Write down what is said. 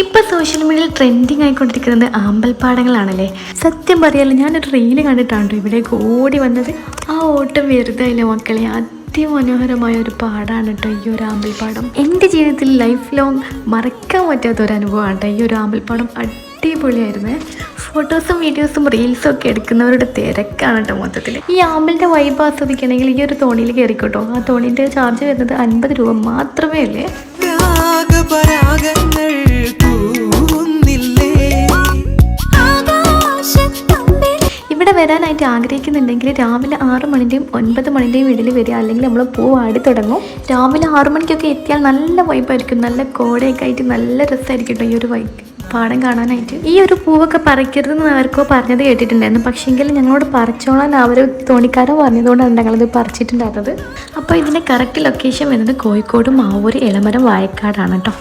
ഇപ്പൊ സോഷ്യൽ മീഡിയയിൽ ട്രെൻഡിങ് ആയിക്കൊണ്ടിരിക്കുന്നത് ആമ്പൽപ്പാടങ്ങളാണല്ലേ. സത്യം പറയാലോ, ഞാനൊരു റീല് കണ്ടിട്ടാണ് ഇവിടേക്ക് ഓടി വന്നത്. ആ ഓട്ടം വെറുതെ ഇല്ല മക്കളെ, അതിമനോഹരമായ ഒരു പാടാണ് കേട്ടോ ഈ ഒരു ആമ്പൽപ്പാടം. എൻ്റെ ജീവിതത്തിൽ ലൈഫ് ലോങ് മറക്കാൻ പറ്റാത്ത ഒരു അനുഭവമാണ് കേട്ടോ ഈ ഒരു ആമ്പൽപ്പാടം. അടിപൊളിയായിരുന്നേ. ഫോട്ടോസും വീഡിയോസും റീൽസും ഒക്കെ എടുക്കുന്നവരുടെ തിരക്കാണ് കേട്ടോ മൊത്തത്തിൽ. ഈ ആമ്പലിൻ്റെ വൈബ് ആസ്വദിക്കണമെങ്കിൽ ഈ ഒരു തോണിയിൽ കയറിക്കോട്ടോ. ആ തോണീൻ്റെ ചാർജ് വരുന്നത് 50 രൂപ മാത്രമേ അല്ലേ. ഇവിടെ വരാനായിട്ട് ആഗ്രഹിക്കുന്നുണ്ടെങ്കിൽ രാവിലെ 6 മണിൻ്റെയും 9 മണിൻ്റെയും ഇടയിൽ വരിക, അല്ലെങ്കിൽ നമ്മൾ പൂ ആടി തുടങ്ങും. രാവിലെ 6 മണിക്കൊക്കെ എത്തിയാൽ നല്ല വൈബായിരിക്കും, നല്ല കോടയൊക്കെ ആയിട്ട് നല്ല രസമായിരിക്കും കേട്ടോ ഈ ഒരു പാടം കാണാനായിട്ട്. ഈ ഒരു പൂവൊക്കെ പറിക്കരുതെന്ന് ആർക്കോ പറഞ്ഞത് കേട്ടിട്ടുണ്ടായിരുന്നു, പക്ഷേങ്കിൽ ഞങ്ങളോട് പറിച്ചോളാൻ അവർ തോണിക്കാരൻ പറഞ്ഞതുകൊണ്ടാണ് ഞങ്ങളത് പറിച്ചിട്ടുണ്ടായിരുന്നത്. അപ്പോൾ ഇതിൻ്റെ കറക്റ്റ് ലൊക്കേഷൻ വരുന്നത് കോഴിക്കോട് മാവൂർ എളമരം വാഴക്കാടാണ് കേട്ടോ.